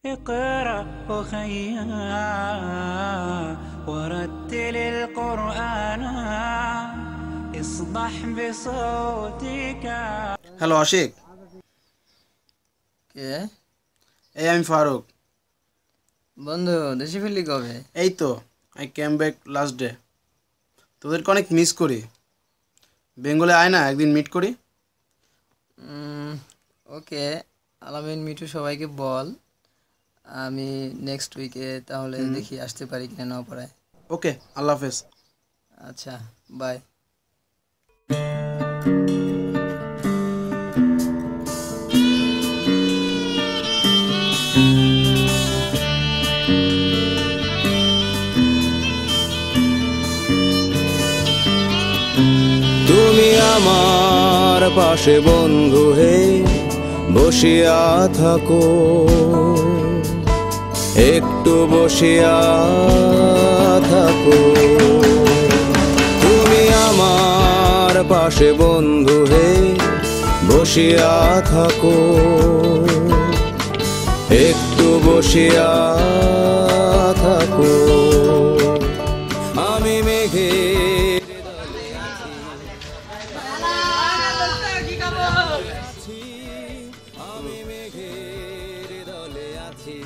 اقرأ أخيا ورتل القرآن اصبح بصوتك. Hello Ashiq, কে? এই আমি ফারুক। বন্ধু, দেশে ফিরলি কবে? এই তো I came back last day. তোদেরকে অনেক মিস করি। বেঙ্গলে আয় না, একদিন মিট করি। ওকে, আলামিন, মিঠু সবাইকে বল আমি নেক্সট উইকে তাহলে দেখি আসতে পারি কিনা নওপাড়ায়। ওকে, আল্লাহ হাফেজ। আচ্ছা, বাই। তুমি আমার পাশে বন্ধু হে বসিয়া থাকো, একটু বসিয়া থাকো। তুমি আমার পাশে বন্ধু হে বসিয়া থাকো, একটু বসিয়া থাকো। আমি মেঘে আমি মেঘের দলে আছি,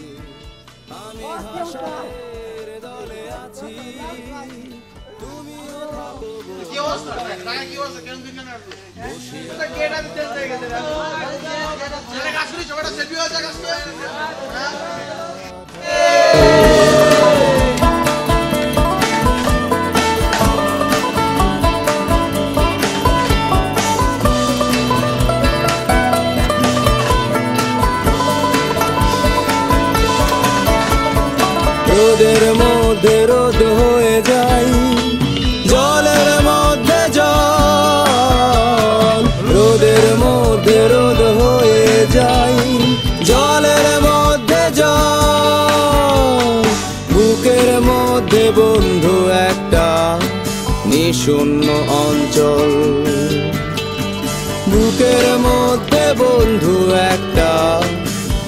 আমি হাসের দলে আছি, তুমিও থাকো রোদের মধ্যে রোদ হয়ে যাই, জলের মধ্যে জল। রোদের মধ্যে রোদ হয়ে যাই, জলের মধ্যে জল। বুকের মধ্যে বন্ধু একটা নিশূন্য অঞ্চল, বুকের মধ্যে বন্ধু একটা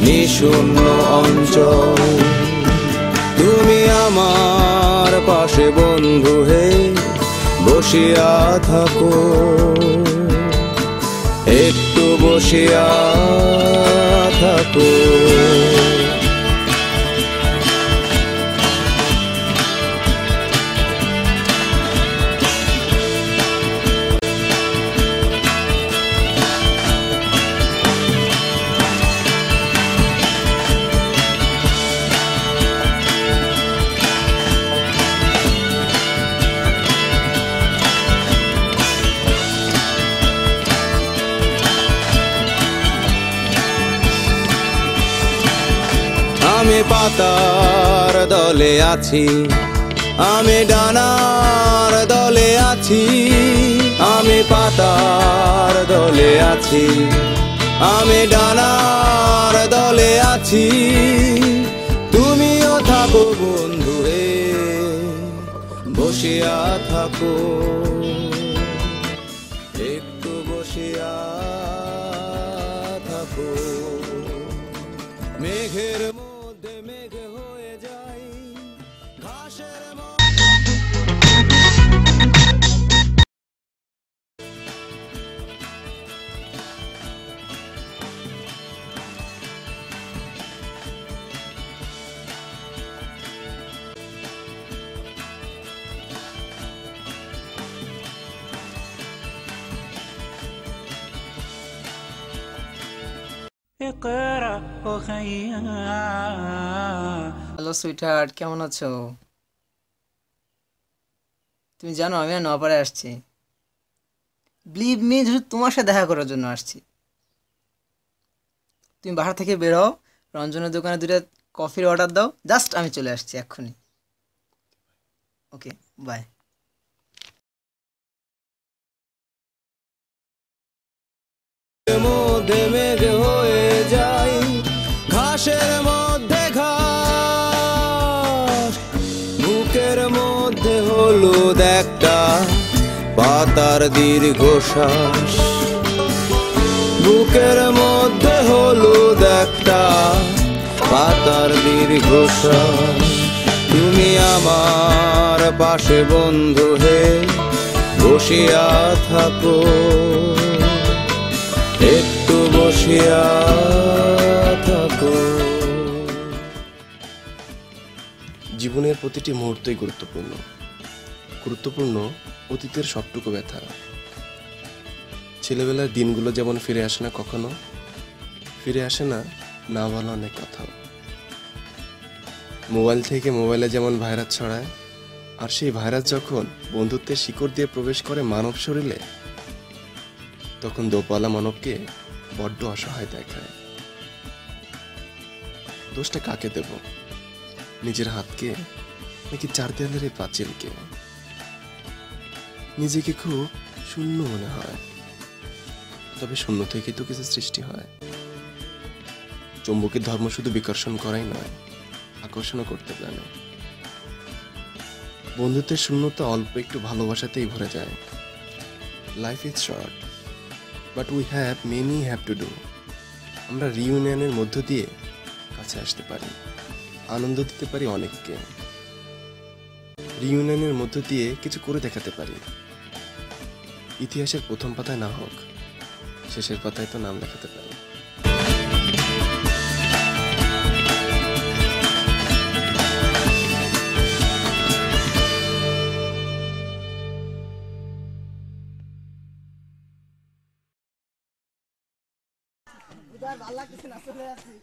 নিশূন্য অঞ্চল। তুমি আমার পাশে বন্ধু হে বসিয়া থাকো, একটু বসিয়া থাকো। আমি পাতার দলে আছি, আমি ডানার দলে আছি। আমি পাতার দলে আছি, আমি ডানার দলে আছি, তুমিও থাকো বন্ধু হে বসিয়া থাকো, একটু বসিয়া থাকো। মেঘের মধ্যে মেঘ হয়ে যাই, ঘাসের اقرأ أخيا. হ্যালো সুইটহার্ট, কেমন আছো? তুমি জানো আমি আর নওপাড়ায় আসছি। বিলিভ মি, শুধু তোমার সাথে দেখা করার জন্য আসছি। তুমি বাসা থেকে বেরো, রঞ্জনের দোকানে দুটো কফির অর্ডার দাও, জাস্ট আমি চলে আসছি এক্ষুনি। ওকে, বাই। মধ্যে মেঘ হয়ে যাই, ঘাসের মধ্যে ঘাস। বুকের মধ্যে হলুদ একটা পাতার দীর্ঘশ্বাস, বুকের মধ্যে হলুদ একটা পাতার দীর্ঘশ্বাস। তুমি আমার পাশে বন্ধু হে বসিয়া থাকো, একটু বসিয়া থাকো। জীবনের প্রতিটি মুহূর্তই গুরুত্বপূর্ণ। গুরুত্বপূর্ণ অতীতের সবটুকু ব্যথা। ছেলেবেলার দিনগুলো যেমন ফিরে আসে না কখনো, ফিরে আসে না না বলা অনেক কথাও। মোবাইল থেকে মোবাইলে যেমন ভাইরাস ছড়ায়, আর সেই ভাইরাস যখন বন্ধুত্বের শিকড় দিয়ে প্রবেশ করে মানব শরীরে, তখন দোপালা মানবকে বড্ড অসহায় দেখায়। দোষটা কাকে দেব? নিজের হাতকে নাকি চার দেয়ালের এই পাঁচিলকে? নিজেকে খুব শূন্য মনে হয়, তবে শূন্য থেকে তো কিছু সৃষ্টি হয়। চুম্বকের ধর্ম শুধু বিকর্ষণ করাই নয়, আকর্ষণও করতে পারে। বন্ধুত্বের শূন্যতা অল্প একটু ভালোবাসাতেই ভরে যায়। Life is short, but we have many have to do. আমরা রিইউনিয়নের মধ্য দিয়ে কাছে আসতে পারি, আনন্দ দিতে পারি অনেককে। রিইউনিয়নের মধ্য দিয়ে কিছু করে দেখাতে পারি। ইতিহাসের প্রথম পাতায় না হোক, শেষের পাতায় তো নাম লেখাতে পারি। ভালো লাগতেছে না, চলে আসছি।